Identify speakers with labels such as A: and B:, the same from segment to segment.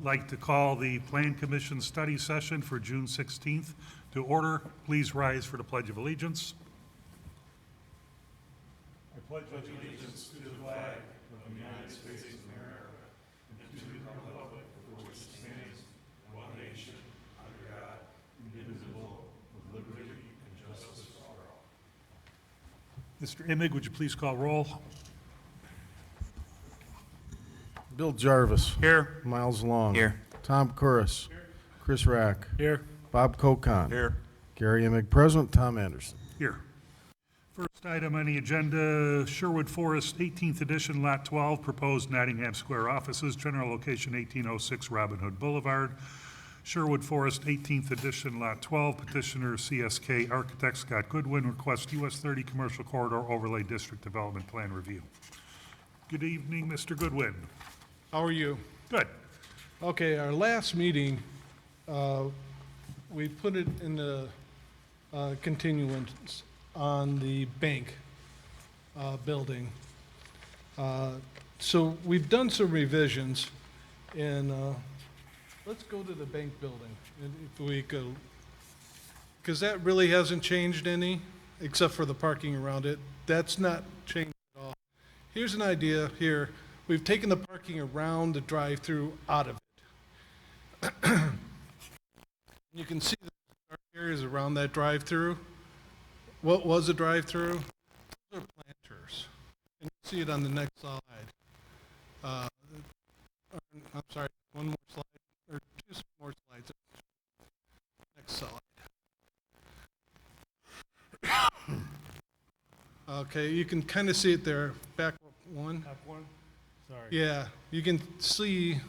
A: like to call the Plan Commission study session for June 16th to order. Please rise for the Pledge of Allegiance. I pledge allegiance to the flag of the United States of America and to the republic for which it stands, one nation, under God, indivisible, with liberty and justice for all. Mr. Imig, would you please call roll?
B: Bill Jarvis.
A: Here.
B: Miles Long.
C: Here.
B: Tom Curris. Chris Rack.
A: Here.
B: Bob Kokon.
C: Here.
B: Gary Emig present. Tom Anderson.
A: Here. First item on the agenda, Sherwood Forest 18th edition, Lot 12, proposed Nottingham Square offices, general location 1806 Robin Hood Boulevard. Sherwood Forest 18th edition, Lot 12, petitioner CSK Architect Scott Goodwin, request US 30 Commercial Corridor Overlay District Development Plan Review. Good evening, Mr. Goodwin.
D: How are you?
A: Good.
D: Okay, our last meeting, we put it in the continuance on the bank building. So we've done some revisions, and let's go to the bank building, if we go, because that really hasn't changed any, except for the parking around it. That's not changed at all. Here's an idea here. We've taken the parking around the drive-through out of it. You can see the dark areas around that drive-through. What was a drive-through? Those are planters. And you see it on the next slide. I'm sorry, one more slide, or two more slides. Next slide. Okay, you can kind of see it there. Back one.
A: Top one? Sorry.
D: Yeah, you can see. You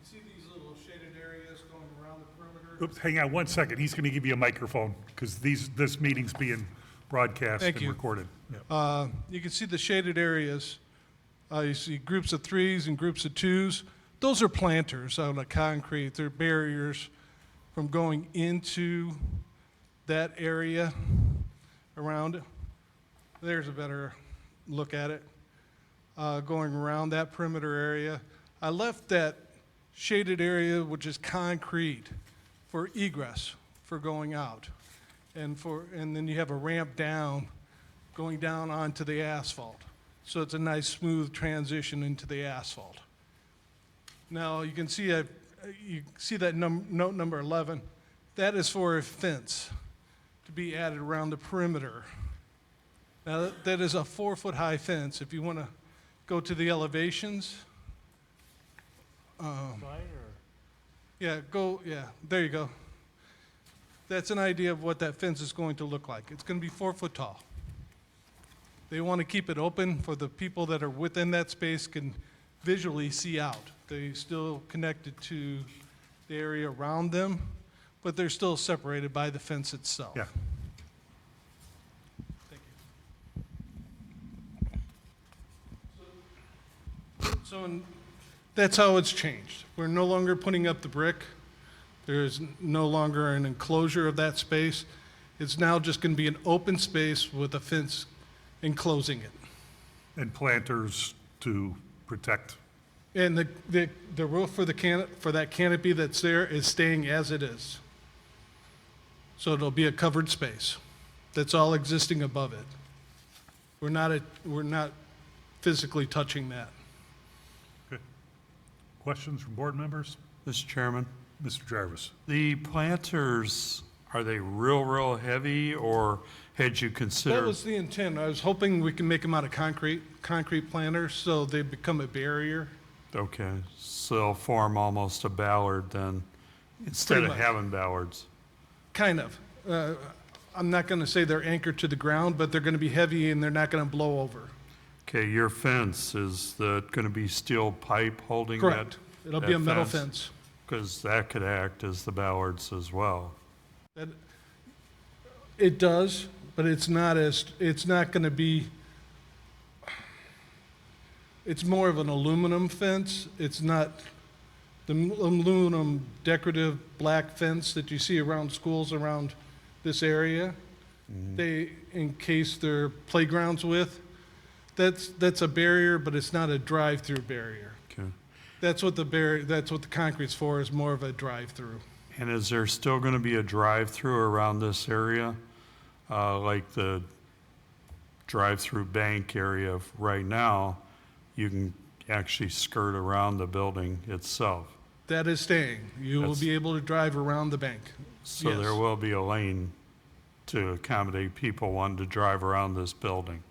D: see these little shaded areas going around the perimeter?
A: Oops, hang on one second. He's going to give you a microphone because this meeting's being broadcast
D: Thank
A: and
D: you.
A: recorded. Yeah.
D: You can see the shaded areas. You see groups of threes and groups of twos. Those are planters out of concrete. They're barriers from going into that area around it. There's a better look at it. Going around that perimeter area. I left that shaded area, which is concrete, for egress, for going out. And then you have a ramp down, going down onto the asphalt. So it's a nice smooth transition into the asphalt. Now you can see that note number 11. That is for a fence to be added around the perimeter. Now that is a 4-foot high fence. If you want to go to the elevations, yeah, there you go. That's an idea of what that fence is going to look like. It's going to be 4 foot tall. They want to keep it open for the people that are within that space can visually see out. They're still connected to the area around them, but they're still separated by the fence itself.
A: Yeah.
D: Thank you. That's how it's changed. We're no longer putting up the brick. There is no longer an enclosure of that space. It's now just going to be an open space with a fence enclosing it.
A: And planters to protect.
D: And the roof for that canopy that's there is staying as it is. So it'll be a covered space. That's all existing above it. We're not physically touching that.
A: Okay. Questions from board members?
C: Mr. Chairman,
A: Mr. Jarvis.
C: the planters, are they real heavy, or had you
D: That
C: considered?
D: was the intent. I was hoping we can make them out of concrete planters so they become a barrier.
C: Okay, so they'll form almost a ballard then, instead
D: Pretty
C: of
D: much.
C: having ballards.
D: Kind of. I'm not going to say they're anchored to the ground, but they're going to be heavy and they're not going to blow over.
C: Okay, your fence, is that going to be steel pipe holding that?
D: Correct. It'll be a metal fence.
C: Because that could act as the ballards as well.
D: It does, but it's not going to be, it's more of an aluminum fence. It's not the aluminum decorative black fence that you see around schools around this area. They encase their playgrounds with. That's a barrier, but it's not a drive-through barrier.
C: Okay.
D: That's what the concrete's for, is more of a drive-through.
C: And is there still going to be a drive-through around this area? Like the drive-through bank area right now, you can actually skirt around the building itself.
D: That is staying. You will
C: That's-
D: be able to drive around the bank.
C: So
D: Yes.
C: there will be a lane to accommodate people wanting to drive around this building.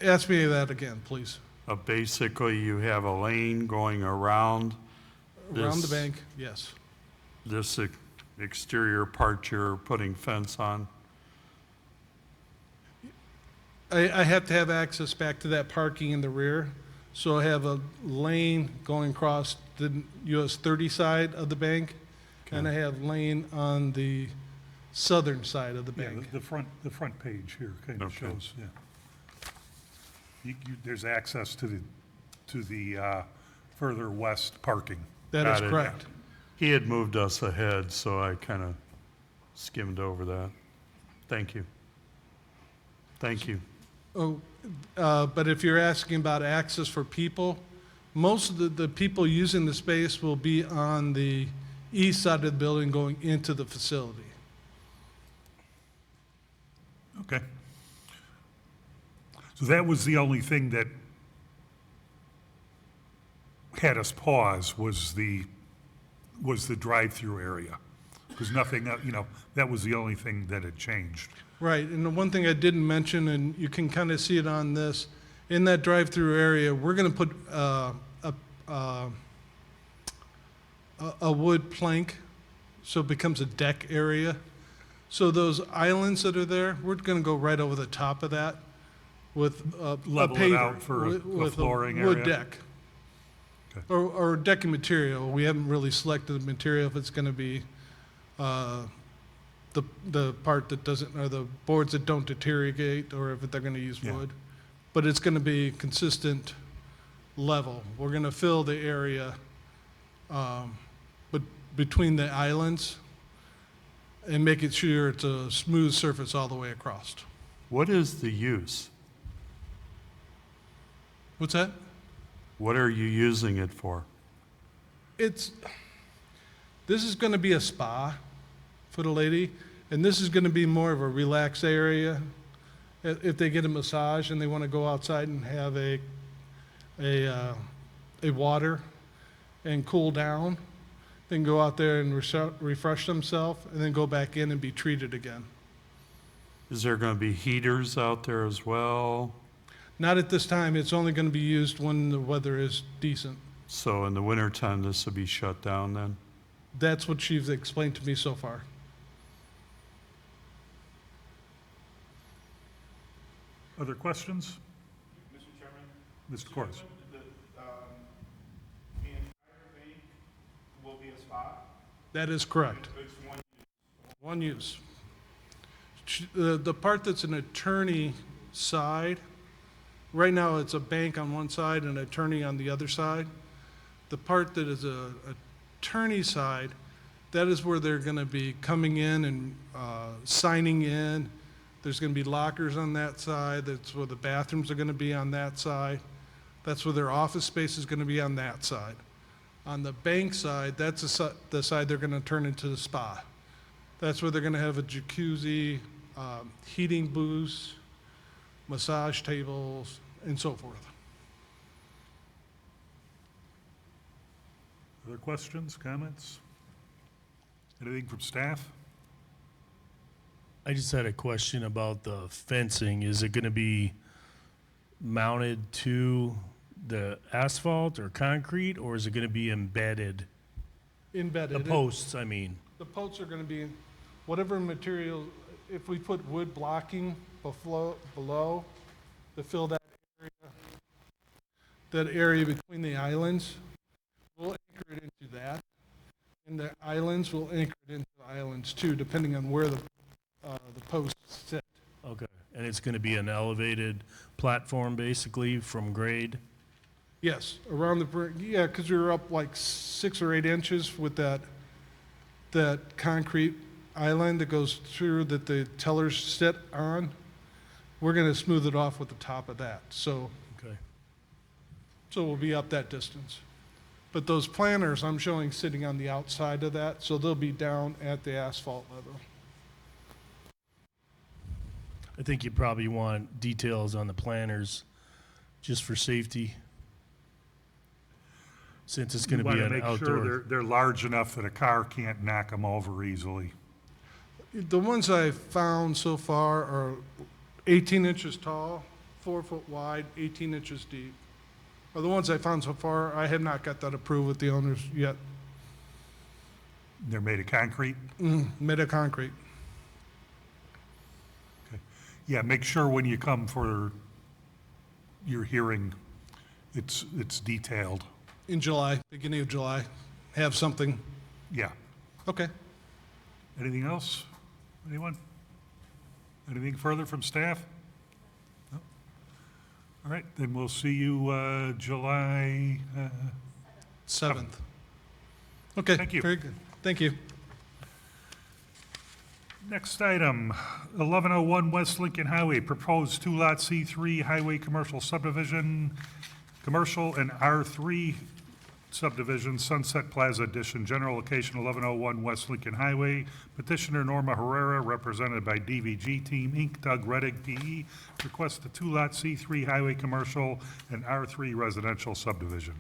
D: Ask me that again, please.
C: Basically, you have a lane going around
D: Around the
C: This-
D: bank, yes.
C: this exterior part you're putting fence on.
D: I have to have access back to that parking in the rear, so I have a lane going across the US 30 side of the bank, and I have lane on the southern side of the
A: Yeah,
D: bank.
A: the front page here kind of
C: Okay.
A: shows, yeah. There's access to the further west parking.
D: That is
C: Got it.
D: correct.
C: He had moved us ahead, so I kind of skimmed over that. Thank you. Thank you.
D: Oh, but if you're asking about access for people, most of the people using the space will be on the east side of the building going into the facility.
A: Okay. So that was the only thing that had us pause was the drive-through area. Because nothing, that was the only thing that had changed.
D: Right, and the one thing I didn't mention, and you can kind of see it on this, in that drive-through area, we're going to put a wood plank, so it becomes a deck area. So those islands that are there, we're going to go right over the top of that with a
A: Level it
D: paver,
A: out for a
D: with
A: flooring
D: wood
A: area?
D: deck.
A: Okay.
D: Or decking material. We haven't really selected the material, if it's going to be the part that doesn't, or the boards that don't deteriorate, or if they're going to use
A: Yeah.
D: wood. But it's going to be consistent level. We're going to fill the area but between the islands and make it sure it's a smooth surface all the way across.
C: What is the use?
D: What's that?
C: What are you using it for?
D: This is going to be a spa for the lady, and this is going to be more of a relaxed area. If they get a massage and they want to go outside and have a water and cool down, then go out there and refresh themselves, and then go back in and be treated again.
C: Is there going to be heaters out there as well?
D: Not at this time. It's only going to be used when the weather is decent.
C: So in the wintertime, this will be shut down then?
D: That's what she's explained to me so far.
A: Other questions?
E: Mr. Chairman?
A: Mr. Cordes?
E: The entire bank will be a spa?
D: That is correct.
E: It's one
D: One use. The part that's an attorney side, right now it's a bank on one side and an attorney on the other side. The part that is a attorney side, that is where they're going to be coming in and signing in. There's going to be lockers on that side. That's where the bathrooms are going to be on that side. That's where their office space is going to be on that side. On the bank side, that's the side they're going to turn into the spa. That's where they're going to have a jacuzzi, heating booths, massage tables, and so forth.
A: Other questions, comments? Anything from staff?
F: I just had a question about the fencing. Is it going to be mounted to the asphalt or concrete, or is it going to be embedded?
D: Embedded.
F: The posts, I mean.
D: The posts are going to be whatever material. If we put wood blocking below to fill that area between the islands, we'll anchor it into that. And the islands will anchor it into the islands too, depending on where the posts sit.
F: Okay. And it's going to be an elevated platform, basically, from grade?
D: Yes, around the yeah, because we were up like 6 or 8 inches with that concrete island that goes through that the tellers sit on. We're gonna smooth it off with the top of that, so
F: Okay.
D: we'll be up that distance. But those planters I'm showing sitting on the outside of that, so they'll be down at the asphalt level.
F: I think you probably want details on the planners, just for safety. Since it's gonna
A: You
F: be
A: want to
F: an
A: make sure
F: outdoor.
A: they're large enough that a car can't knock them over easily.
D: The ones I've found so far are 18 inches tall, 4 foot wide, 18 inches deep. Are the ones I found so far. I have not got that approved with the owners yet.
A: They're made of concrete?
D: Made of concrete.
A: Yeah, make sure when you come for your hearing, it's detailed.
D: In July, beginning of July, have something.
A: Yeah.
D: Okay.
A: Anything else? Anyone? Anything further from staff? No? All right, then we'll see you July,
D: 7th. Okay.
A: Thank you.
D: Very good. Thank you.
A: next item, 1101 West Lincoln Highway, proposed two-lot C3 highway commercial subdivision, commercial and R3 subdivision, Sunset Plaza Edition, general location 1101 West Lincoln Highway. Petitioner Norma Herrera, represented by DVG Team, Inc., Doug Reddick, PE, requests the two-lot C3 highway commercial and R3 residential subdivision.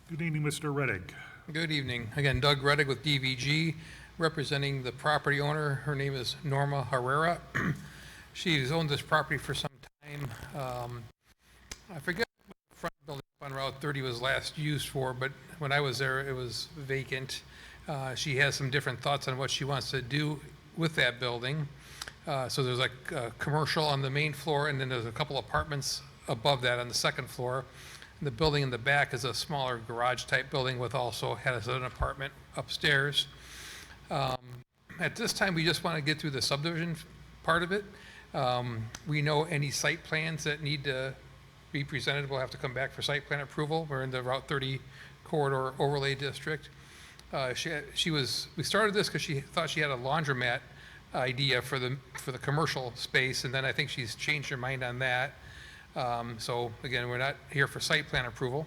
A: Good evening, Mr. Reddick.
G: Good evening. Again, Doug Reddick with DVG, representing the property owner. Her name is Norma Herrera. She's owned this property for some time. I forget what the front building on Route 30 was last used for, but when I was there, it was vacant. She has some different thoughts on what she wants to do with that building. So there's like commercial on the main floor, and then there's a couple apartments above that on the second floor. The building in the back is a smaller garage-type building with also has an apartment upstairs. At this time, we just want to get through the subdivision part of it. We know any site plans that need to be presented will have to come back for site plan approval. We're in the Route 30 corridor overlay district. We started this because she thought she had a laundromat idea for the commercial space, and then I think she's changed her mind on that. So again, we're not here for site plan approval.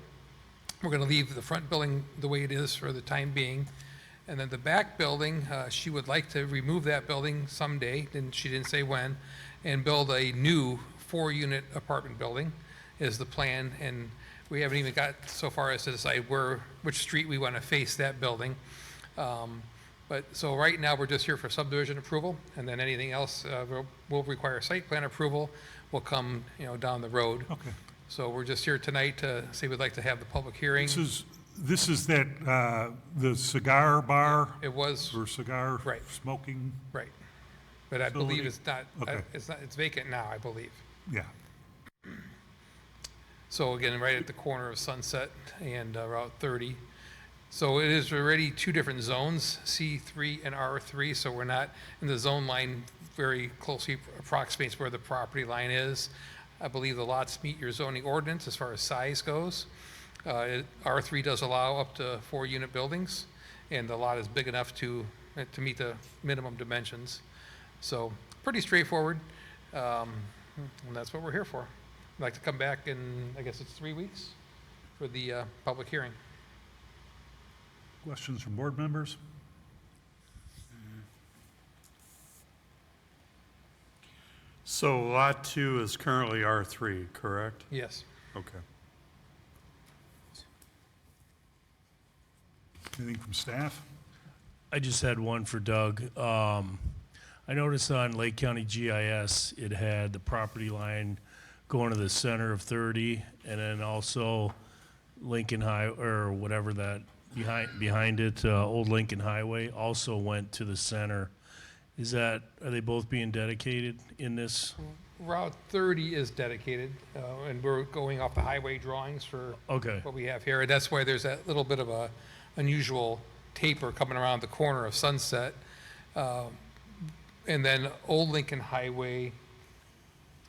G: We're going to leave the front building the way it is for the time being. And then the back building, she would like to remove that building someday, and she didn't say when, and build a new 4-unit apartment building is the plan. And we haven't even got so far as to decide which street we want to face that building. So right now, we're just here for subdivision approval, and then anything else will require site plan approval will come, down the road.
A: Okay.
G: So we're just here tonight to say we'd like to have the public hearing.
A: This is that, the cigar bar
G: It was,
A: or cigar
G: Right.
A: smoking?
G: right. But I believe
A: Facility?
G: it's not,
A: Okay.
G: it's vacant now, I believe.
A: Yeah.
G: So again, right at the corner of Sunset and Route 30. So it is already two different zones, C3 and R3, so we're not in the zone line very closely approximates where the property line is. I believe the lots meet your zoning ordinance as far as size goes. R3 does allow up to 4-unit buildings, and the lot is big enough to meet the minimum dimensions. So pretty straightforward, and that's what we're here for. I'd like to come back in, I guess it's 3 weeks for the public hearing.
A: Questions from board members?
C: So Lot 2 is currently R3, correct?
G: Yes.
C: Okay.
A: Anything from staff?
F: I just had one for Doug. I noticed on Lake County GIS, it had the property line going to the center of 30, and then also Lincoln High, or whatever that, behind it, Old Lincoln Highway, also went to the center. Are they both being dedicated in this?
G: Route 30 is dedicated, and we're going off the highway drawings for
F: Okay,
G: what we have here. And that's why there's that little bit of a unusual taper coming around the corner of Sunset. And then Old Lincoln Highway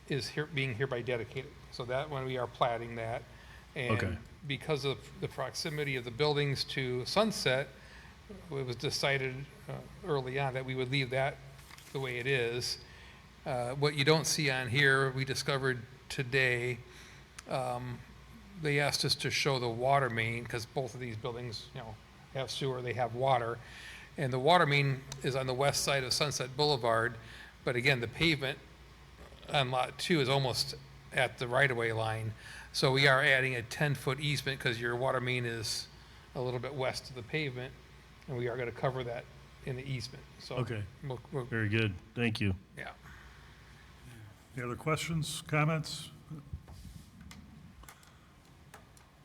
G: is being hereby dedicated. So that one, we are platting that.
F: Okay.
G: And because of the proximity of the buildings to Sunset, it was decided early on that we would leave that the way it is. What you don't see on here, we discovered today, they asked us to show the water main, because both of these buildings, you know, have sewer, they have water. And the water main is on the west side of Sunset Boulevard, but again, the pavement on Lot 2 is almost at the right-of-way line. So we are adding a 10-foot easement, because your water main is a little bit west of the pavement, and we are going to cover that in the easement, so.
F: Okay.
G: We'll,
F: Very good. Thank you.
G: yeah.
A: Any other questions, comments?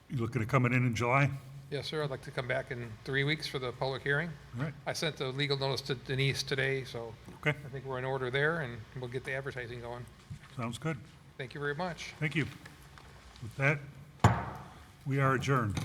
A: You looking at coming in July?
G: Yes, sir, I'd like to come back in 3 weeks for the public hearing.
A: All right,
G: I sent the legal notice to Denise today, so
A: okay,
G: I think we're in order there, and we'll get the advertising going.
A: sounds good.
G: Thank you very much.
A: Thank you. With that, we are adjourned.